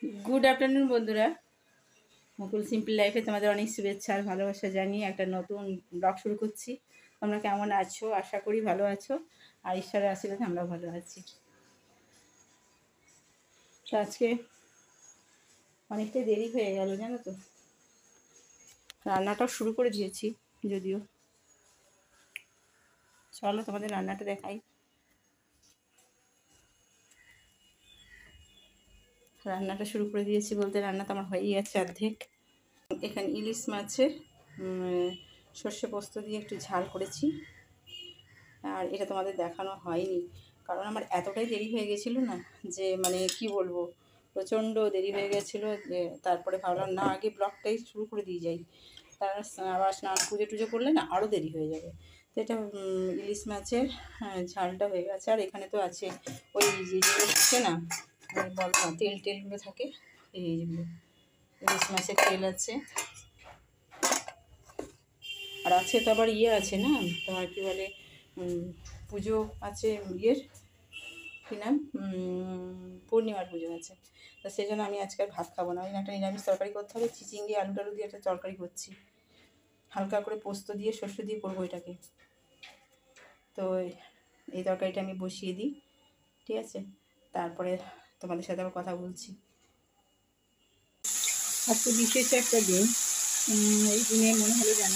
Good afternoon बंधुरा Mukul simple लाइफे तुम्हारे अनेक शुभेच्छा और भालोबासा जानिए एक नतून ब्लग शुरू करছি। তোমরা কেমন আছো? आशा करी ভালো আছো আর ঈশ্বরের আশীর্বাদে আমরা ভালো আছি। তো আজকে অনেকটাই দেরি হয়ে গেল জানো তো, রান্নাটা শুরু করে দিয়েছি যদিও। চলো তোমাদের রান্নাটা দেখাই। রান্নাটা শুরু করে দিয়েছি বলতে রান্না তো আমার হয়েই গেছে অর্ধেক। এখানে ইলিশ মাছের সর্ষে পোস্ত দিয়ে একটু ঝাল করেছি, আর এটা তোমাদের দেখানো হয়নি কারণ আমার এতটাই দেরি হয়ে গেছিলো না যে মানে কি বলবো, প্রচণ্ড দেরি হয়ে গেছিলো। যে তারপরে ভাবলাম না আগে ব্লগটাই শুরু করে দিয়ে যাই, তার আবার স্নান পুজো টুজো করলে না আরও দেরি হয়ে যাবে। তো এটা ইলিশ মাছের ঝালটা হয়ে গেছে। আর এখানে তো আছে ওই যেগুলো থাকে না বল না তেল টেলগুলো থাকে, এই যেগুলো ইলিশ মাছের তেল আছে। আর আছে তো আবার ইয়ে আছে না তোমার কী বলে পুজো আছে, ইয়ের কী নাম, পূর্ণিমার পুজো আছে। তো সেই জন্য আমি আজকে আর ভাত খাবো না, ওই একটা নিরামিষ তরকারি করতে হবে। চিচিঙ্গি আলু টালু দিয়ে একটা তরকারি করছি, হালকা করে পোস্ত দিয়ে সর্ষে দিয়ে করবো এটাকে। তো এই তরকারিটা আমি বসিয়ে দিই, ঠিক আছে? তারপরে তোমাদের সাথে আবার কথা বলছি। আজকে বিশেষ একটা দিন, এই দিনে মনে হলো যেন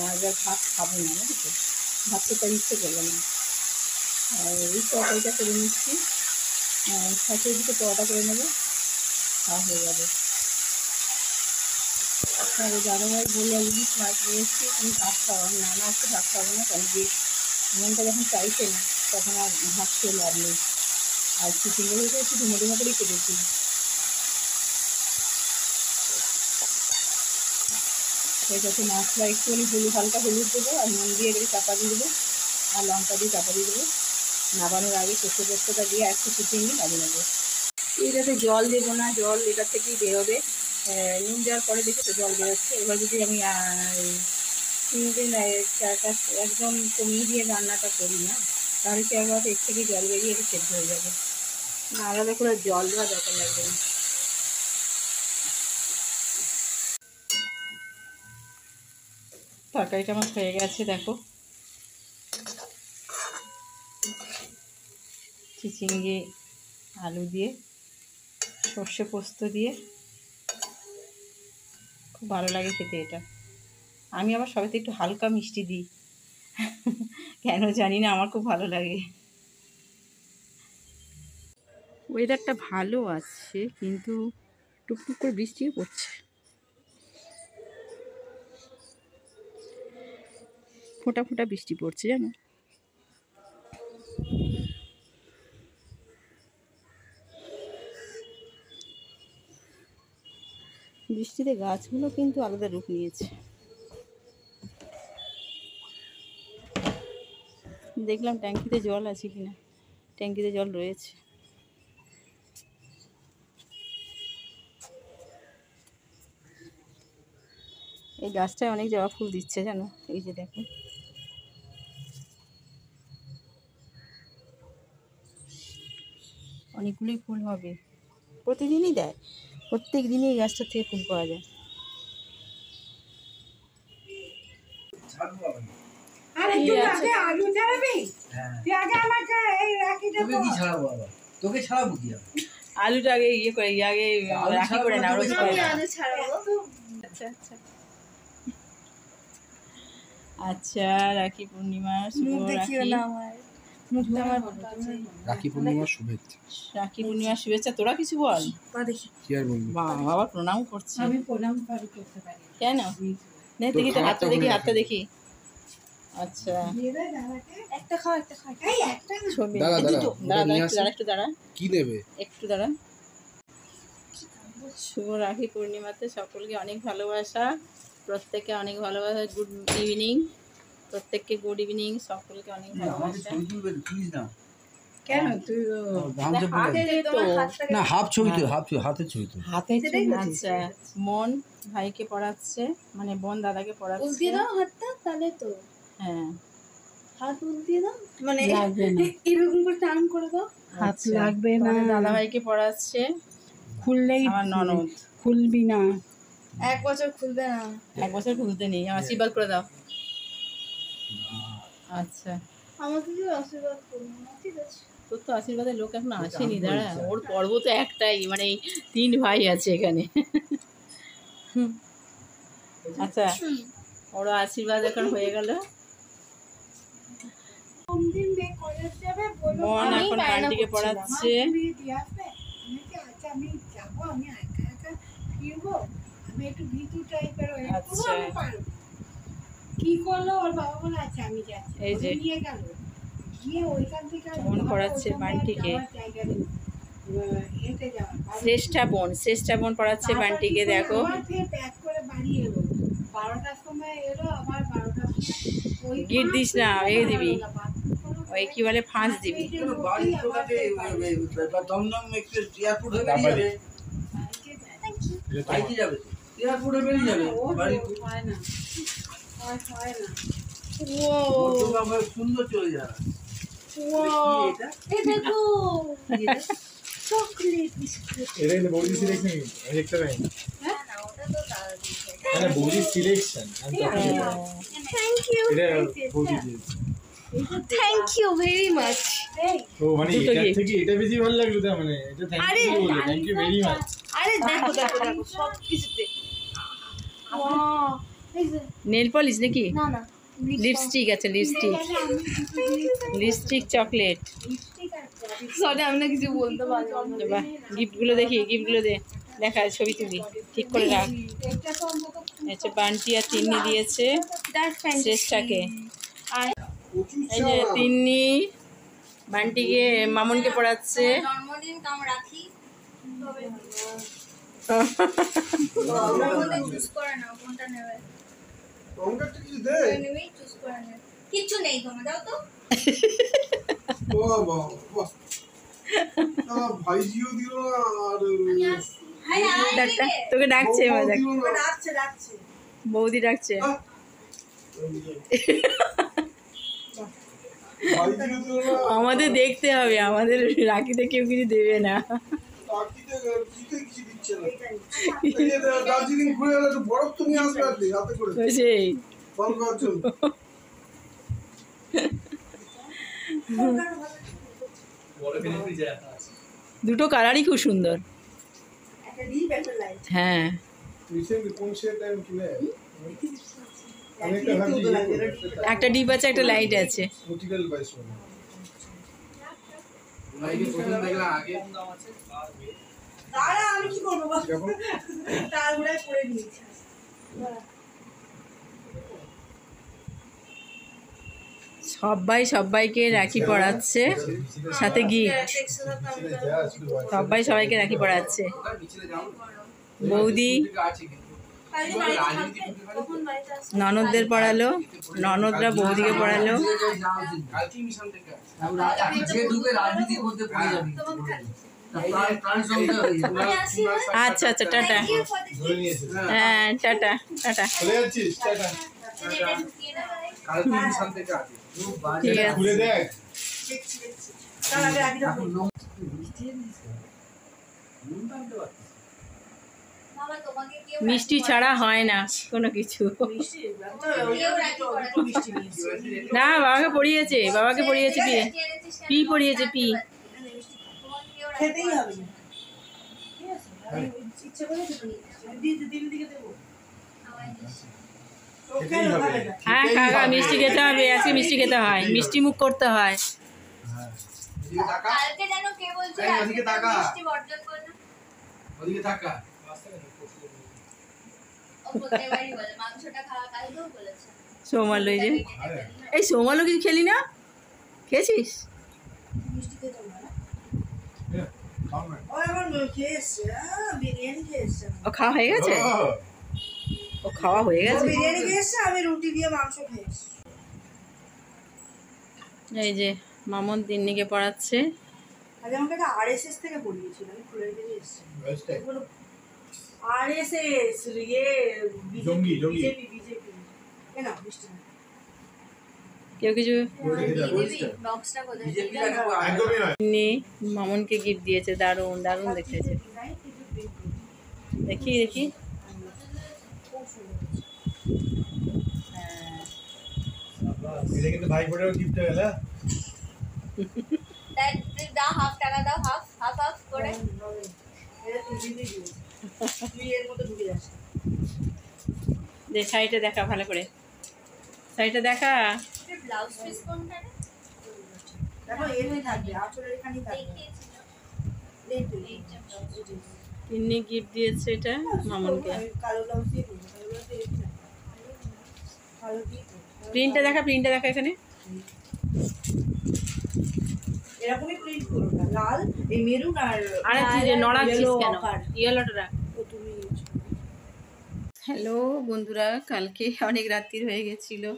আজ আর ভাত খাবো না, বুঝেছো? ভাত খেতে ইচ্ছে করবে না। আর এই তরকারিটা করে নিচ্ছি, সাথে দিকে পরোটা করে নেবো, খাওয়া হয়ে যাবে। আর দাদাভাই বললো ইলিশ মাছ নিয়ে এসছি, তুমি ভাত খাওয়া না, না আজকে ভাত খাবো না, কারণ যে মনটা যখন চাইছে না তখন আর ভাত খেয়ে লাভ নেই। আর চিচিঙ্গাগুলোকে একটু ডুমো ডুমো করেই কেটেছি। এটাতে মশলা একটুখানি হলুদ, হালকা হলুদ দেবো আর নুন দিয়ে এটাকে চাপা দিয়ে দেবো, আর লঙ্কা দিয়ে চাপা দিয়ে দেবো। নাবানোর আগে সর্ষে পোস্তটা দিয়ে একটু চিচিঙ্গি লাগিয়ে নেবো। এটাতে জল দেবো না, জল এটার থেকেই বেরোবে। নুন দেওয়ার পরে দেখে তো জল বেরোচ্ছে। এবার যদি আমি একদম কমিয়ে দিয়ে রান্নাটা করি না, তাহলে কি একবার এর থেকে জল বেরিয়ে এটা সেদ্ধ হয়ে যাবে, না আলাদা করে জল দেওয়া দরকার লাগবে না। তরকারিটা আমার হয়ে গেছে দেখো, চিচিঙ্গি আলু দিয়ে সর্ষে পোস্ত দিয়ে খুব ভালো লাগে খেতে এটা। আমি আবার সবাইতে একটু হালকা মিষ্টি দিই, কেন জানি না আমার খুব ভালো লাগে। ওয়েদারটা ভালো আছে কিন্তু টুকটুক করে বৃষ্টিও পড়ছে, ফোঁটা ফোঁটা বৃষ্টি পড়ছে জানো। বৃষ্টিতে গাছগুলো কিন্তু আলাদা রূপ নিয়েছে। দেখলাম ট্যাঙ্কিতে জল আছে কিনা, ট্যাঙ্কিতে জল রয়েছে। এই গাছটায় অনেক জবা ফুল দিচ্ছে জানো, এই যে দেখো। অনেকগুলোই ফুল হবে, প্রতিদিনই দেয়, প্রত্যেক দিনই এই গাছটার থেকে ফুল পাওয়া যায়। আলুটা আগে ইয়ে করে আগে রাখি করে না, রোজ করে। আচ্ছা আচ্ছা আচ্ছা, রাখি পূর্ণিমার রাখি পূর্ণিমার শুভেচ্ছা। রাখি পূর্ণিমার শুভেচ্ছা। তোরা কিছু বল। কি আর বলবো, বাবা প্রণাম করছি। আমি প্রণাম করতে পারি কেন দেখি তো, হাতটা দেখি, হাতটা দেখি। আচ্ছা একটা খাও, একটা খাও, একটা ছবি দাঁড়া একটু দাঁড়া, কি নেবে একটু দাঁড়া। শুভ রাখি পূর্ণিমাতে সকলকে অনেক ভালোবাসা, প্রত্যেককে অনেক ভালোবাসা। গুড ইভিনিং প্রত্যেককে, গুড ইভিনিং সকলকে অনেক ভালোবাসা। কেন তুই না হাফ ছবি তো, হাতের ছবি তো, হাতের ছবি। আচ্ছা মন ভাইকে পড়াচ্ছে, মানে বোন দাদাকে পড়াচ্ছে। উল্টিয়ে দাও হাতটা, তাহলে তো হ্যাঁ হাত উল্টিয়ে দাও, মানে লাগবে না, এরকম করে টান করে দাও, হাত লাগবে না। দাদা ভাইকে পড়াচ্ছে, খুললেই আমার ননদ। খুলবি না। 1 বছর খুলবে না। 1 বছর খুলতে নেই, আমার আশীর্বাদ করে দাও। আচ্ছা, আমাকে কি আশীর্বাদ করবে না, ঠিক আছে? তোর তো আশীর্বাদের লোক এখন আসেনি, দাঁড়া, ওর পর্ব তো একটাই, মানে এই 3 ভাই আছে এখানে। আচ্ছা, ওর আশীর্বাদ এখন হয়ে গেল। কোনদিন বে কলেজ যাবে বলো। বোন আমি এখন বায়না বান্টিকে করছিলাম। পড়াচ্ছে। তুমি দিয়ে আসবে? আমি কি আচ্ছা আমি যাবো, আমি একা একা ফিরবো, আমি একটু ভীতু টাইপের হয়ে আচ্ছা। আমি পারবো। কি করলো ওর বাবা বলে আচ্ছা আমি যাচ্ছি, এই যে। ওকে নিয়ে গেল, গিয়ে ওইখান থেকে আর বোন যাওয়ার পড়াচ্ছে ওইখানে আর বান্টিকে। যাওয়ার জায়গা নেই। হেঁটে যাওয়ার। শ্রেষ্ঠা বোন পড়াচ্ছে তারপর বান্টিকে, কি করে দেখো। আবার ফের ব্যাক করে বাড়ি এলো, 12টার সময় এলো, আবার 12টার সময় ওই গিট দিস না, এই দিবি। বাথরুম ওই কি বলে, ফাঁস দিবি। বাড়ি ঢোকাতে দমদম এক্সপ্রেস এয়ারপোর্টে বেরিয়ে যাবে। বাইকে যাবে তো, এয়ারপোর্টে বেরিয়ে যাবে বাড়ি। হয় না, হয় না। মধ্যমা হয়ে সুন্দর চলে যাবে। এটা এই দেখো চকলেট বিস্কুট। এটা কিন্তু বৌদি সিলেকশন, আমি দেখতে পাই না বৌদি সিলেকশন। থ্যাংক ইউ, এটা বৌদি দিয়েছে। Thank you very much. ও মানে দুটো এটার gift। থেকে এটা বেশি ভালো লাগলো, তার মানে এটা থ্যাংক ইউ বলে, থ্যাংক ইউ ভেরি মাচ। আরে দেখো দেখো দেখো সব কিছুতে। ওয়াও, এই যে নেল পলিশ নাকি? না না লিপস্টিক আছে, লিপস্টিক চকলেট। সরি আমি না কিছু বলতে পারলাম না। এবার গিফটগুলো দেখি, গিফটগুলো দেখা, ছবি তুলি, ঠিক করে রাখ। এটা তো অন্তত হচ্ছে বান্টি আর তিন্নি দিয়েছে শ্রেষ্ঠাকে। আর এই যে তিন্নি বান্টিকে, মামুনকে পড়াচ্ছে। জন্মদিন কাম রাখি তবে চুজ করে নাও কোনটা নেবে। অঙ্কটা কিছু দে। নেবে চুজ করে নেবে, কিচ্ছু নেই তোমার, দাও তো। বাহ বাহ বাহ। ভাইজিও দিল না আর আরে আয় ডাক্তার দিকে। তোকে ডাকছে, এবার দেখ, দিল না। রাখছে বৌদি ডাকছে। ভাইজিও দিল না। আমাদের দেখতে হবে, আমাদের রাখিতে কেউ কিছু দেবে না। রাখিতে কিছু দিচ্ছে না। এই যে দার্জিলিং ঘুরে এলে একটু বরফ তো নিয়ে আসবে আর কি, হাতে করে তো সেই ফল খাওয়ার জন্য। দুটো কালারই খুব সুন্দর। একটা ডিপ একটা লাইট। হ্যাঁ, রিসেন্টলি কোন শেড টাইম কিনে আমি একটা ভাবছি একটা ডিপ আছে, একটা লাইট আছে। মোটিভেল বাইস না লাইভে প্রথম দেখলাম আগে দাঁড়া আমি কি করবো বল? যখন তার গুড়ায় পড়ে নিয়েছি। সবাইকে রাখি পড়াচ্ছে, সাথে গিফট। সবাইকে রাখি পড়াচ্ছে। বৌদি ননদদের পড়ালো, ননদরা বৌদিকে পড়ালো। কালকে মিশন থেকে যে ঢুকে রাজনীতির মধ্যে পড়ে যাবে। আচ্ছা আচ্ছা, টাটা। ধরে নিয়েছে হ্যাঁ, টাটা টাটা। চলে যাচ্ছিস টাটা এটা ঢুকিয়ে নাও। কালকে মিশন থেকে আছে। ঠিক আছে। ঘুরে দেখ বাবা তোমাকে কেউ মিষ্টি ছাড়া হয় না কোনো কিছু। কেউ রাখি করে না। না, বাবাকে পড়িয়েছে, পি পড়িয়েছে, পি। খেতেই হবে না। ঠিক আছে? আমি ইচ্ছে করে দিন দিকে দেবো। খেতেই হবে হ্যাঁ, কাকা মিষ্টি খেতে হবে, আজকে মিষ্টি খেতে হয়, মিষ্টি মুখ করতে হয়। ওদিকে তাকা, কালকে যেন কে বলছে এই, ওদিকে তাকা। মিষ্টি বর্জন করে না। ওদিকে তাকা। ও প্রত্যেকবারই বলে মাংসটা খাওয়া, কালকেও বলেছে। সৌমালো, এই যে, এই সৌমালো কিছু খেলি না? খেয়েছিস? ও এখন খেয়ে এসছে, বিরিয়ানি খেয়ে এসছে। ও খাওয়া হয়ে গেছে? ও খাওয়া হয়ে ও গেছে? বিরিয়ানি খেয়ে এসছে, আমি রুটি দিয়ে মাংস খেয়ে এসছি। এই যে মামন তিন্নিকে পড়াচ্ছে। আজ আমাকে একটা আরএসএস থেকে পড়িয়েছিল, আমি খুলে রেখে এসছি। আরএসএস জঙ্গি। বিজেপি কেন মিষ্টি না? কেউ কিছু? বক্সটা কোথায়? বিজেপি টাকে একদমই নয় তিন্নি মামনকে গিফট দিয়েছে, দারুণ দারুণ দেখেছে। দেখি দেখি। খুব সুন্দর হয়েছে। হ্যাঁ, এটা কিন্তু ভাই ফোটার গিফট হয়ে গেল। দাও হাফ টাকা দাও, হাফ হাফ হাফ করে। হবে। এটা তুই দিদি দিবি। তুই এর মধ্যে ঢুকে যাস। যে শাড়িটা দেখা ভালো করে, শাড়িটা দেখা। ব্লাউজ পিস কোনটা রে? দেখো এরই থাকবে, আঁচলের এখানেই থাকবে। দেখিয়েছিল। এই তো, এইটা তিন্নি গিফট দিয়েছে এটা মামনকে। আমি কালো ব্লাউজ দিয়ে দেবো, কালো ব্লাউজ দিয়ে দিবি না? কালো দিয়ে দেবো। প্রিন্টটা দেখা, প্রিন্টটা দেখা এখানে। এরকমই প্রিন্ট করো না, লাল এই মেরুন আর আরে তুই যে নড়াচ্ছিস yellow কেন? ochre। ইয়েলোটা রাখ। ও তুমি হ্যালো বন্ধুরা, কালকে অনেক রাত্রির হয়ে গেছিলো।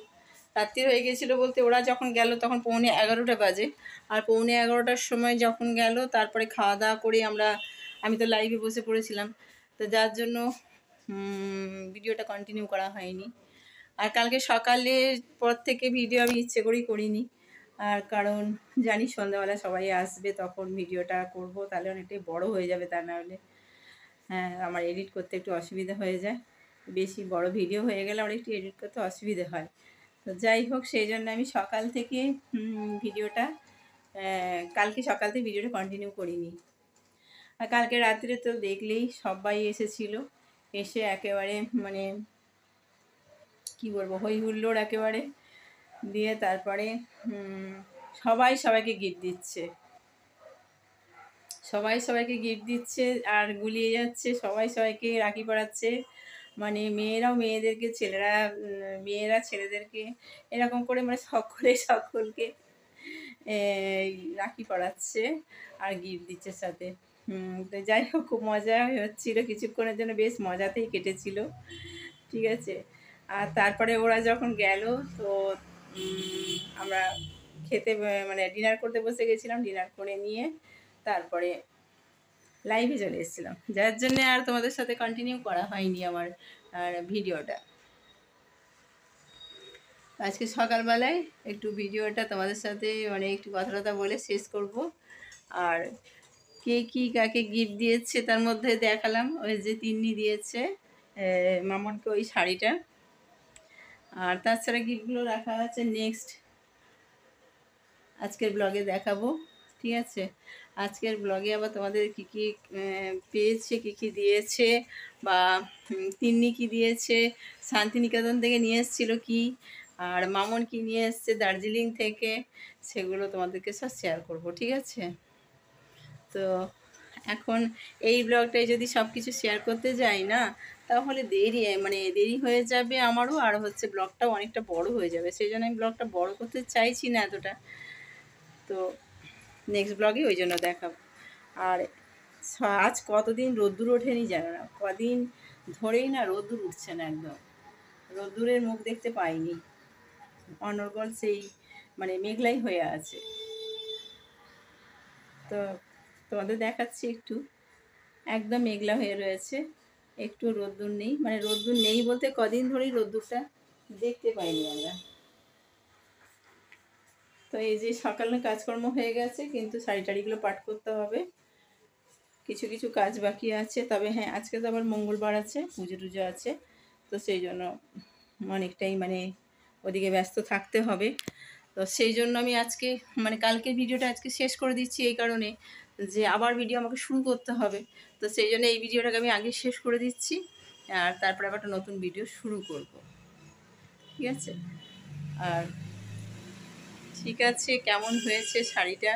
রাত্রির হয়ে গেছিলো বলতে ওরা যখন গেল তখন 11:15 বাজে। আর 11:15টার সময় যখন গেল তারপরে খাওয়া দাওয়া করে আমি তো লাইভে বসে পড়েছিলাম। তো যার জন্য ভিডিওটা কন্টিনিউ করা হয়নি। আর কালকে সকালের পর থেকে ভিডিও আমি ইচ্ছে করেই করিনি। আর কারণ জানি সন্ধ্যাবেলা সবাই আসবে, তখন ভিডিওটা করব, তাহলে অনেকটাই বড় হয়ে যাবে, তা না হলে হ্যাঁ আমার এডিট করতে একটু অসুবিধা হয়ে যায়। বেশি বড় ভিডিও হয়ে গেলে আমার একটু এডিট করতে অসুবিধে হয়। তো যাই হোক, সেই জন্য আমি সকাল থেকে ভিডিওটা কালকে সকাল থেকে ভিডিওটা কন্টিনিউ করিনি। আর কালকে রাত্রে তো দেখলেই সবাই এসেছিল, এসে একেবারে মানে কি বলবো, হই হুল্লোড় একেবারে দিয়ে তারপরে সবাই সবাইকে গিফট দিচ্ছে, সবাই সবাইকে গিফট দিচ্ছে আর গুলিয়ে যাচ্ছে, সবাই সবাইকে রাখি পরাচ্ছে। মানে মেয়েরাও মেয়েদেরকে, মেয়েরা ছেলেদেরকে, এরকম করে মানে সকলকে রাখি পরাচ্ছে আর গিফট দিচ্ছে সাথে। তো যাই হোক, খুব মজা হচ্ছিলো, কিছুক্ষণের জন্য বেশ মজাতেই কেটেছিল, ঠিক আছে। আর তারপরে ওরা যখন গেল তো আমরা খেতে মানে ডিনার করতে বসে গেছিলাম। ডিনার করে নিয়ে তারপরে লাইভে চলে এসেছিলাম, যার জন্যে আর তোমাদের সাথে কন্টিনিউ করা হয়নি আমার ভিডিওটা। আজকে সকালবেলায় একটু ভিডিওটা তোমাদের সাথে মানে একটু কথা বলে শেষ করব। আর কে কী কাকে গিফট দিয়েছে তার মধ্যে দেখালাম, ওই যে তিন্নি দিয়েছে মামনকে ওই শাড়িটা। আর তাছাড়া গিফটগুলো রাখা আছে নেক্সট আজকের ব্লগে দেখাবো, ঠিক আছে। আজকের ব্লগে আবার তোমাদের কী কী পেয়েছে, কী কী দিয়েছে, বা তিন্নি কী দিয়েছে, শান্তিনিকেতন থেকে নিয়ে এসেছিলো কি, আর মামন কি নিয়ে এসছে দার্জিলিং থেকে, সেগুলো তোমাদেরকে সব শেয়ার করব, ঠিক আছে। তো এখন এই ব্লগটায় যদি সব কিছু শেয়ার করতে যাই না, তাহলে দেরি হয়ে যাবে আমারও, আর হচ্ছে ব্লগটাও অনেকটা বড় হয়ে যাবে, সেই জন্য আমি ব্লগটা বড় করতে চাইছি না এতটা। তো নেক্সট ব্লগে ওই জন্য দেখাবো। আর আজ কতদিন রোদ্দুর ওঠেনি জানো না, কদিন ধরেই না রোদ্দুর উঠছে না, একদম রোদ্দুরের মুখ দেখতে পাইনি, অনর্গল সেই মানে মেঘলাই হয়ে আছে। তো তোমাদের দেখাচ্ছি একটু, একদম মেঘলা হয়ে রয়েছে, একটু রোদ্দুর নেই, মানে রোদ্দুর নেই বলতে কদিন ধরেই রোদ্দুরটা দেখতে পাইনি আমরা। তো এই যে সকালে কাজকর্ম হয়ে গেছে, কিন্তু শাড়ি টাড়িগুলো পাট করতে হবে, কিছু কিছু কাজ বাকি আছে। তবে হ্যাঁ, আজকে তো আবার মঙ্গলবার আছে, পুজো টুজো আছে, তো সেই জন্য অনেকটাই মানে ওদিকে ব্যস্ত থাকতে হবে। তো সেই জন্য আমি আজকে মানে কালকের ভিডিওটা আজকে শেষ করে দিচ্ছি, এই কারণে যে আবার ভিডিও আমাকে শুরু করতে হবে। তো সেই জন্য এই ভিডিওটাকে আমি আগে শেষ করে দিচ্ছি, আর তারপরে আবার একটা নতুন ভিডিও শুরু করব, ঠিক আছে। আর ঠিক আছে, কেমন হয়েছে শাড়িটা,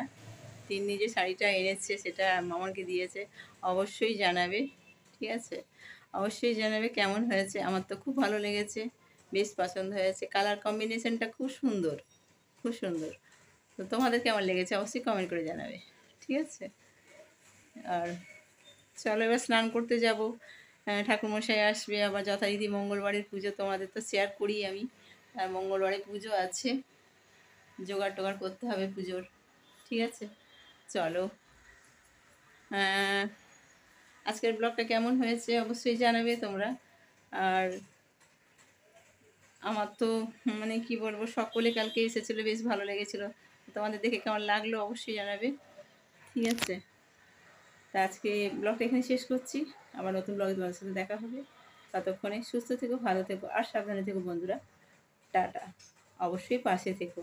তিন্নি যে শাড়িটা এনেছে সেটা মামাকে দিয়েছে, অবশ্যই জানাবে, ঠিক আছে। অবশ্যই জানাবে কেমন হয়েছে, আমার তো খুব ভালো লেগেছে, বেশ পছন্দ হয়েছে, কালার কম্বিনেশনটা খুব সুন্দর, খুব সুন্দর। তো তোমাদের কেমন লেগেছে অবশ্যই কমেন্ট করে জানাবে, ঠিক আছে। আর চলো এবার স্নান করতে যাব, ঠাকুরমশাই আসবে আবার যথারীতি, মঙ্গলবারের পুজো তোমাদের তো শেয়ার করি আমি, আর মঙ্গলবারে পুজো আছে, জোগাড় টোগাড় করতে হবে পুজোর, ঠিক আছে। চলো, আজকের ব্লগটা কেমন হয়েছে অবশ্যই জানাবে তোমরা। আর আমার তো মানে কি বলবো, সকলে কালকে এসেছিলো, বেশ ভালো লেগেছিলো, তোমাদের দেখে কেমন লাগলো অবশ্যই জানাবে, ঠিক আছে। তা আজকে ব্লগটা এখানে শেষ করছি, আবার নতুন ব্লগে তোমাদের সাথে দেখা হবে। ততক্ষণে সুস্থ থেকো, ভালো থেকো আর সাবধানে থেকো বন্ধুরা। টাটা। অবশ্যই পাশে থেকো।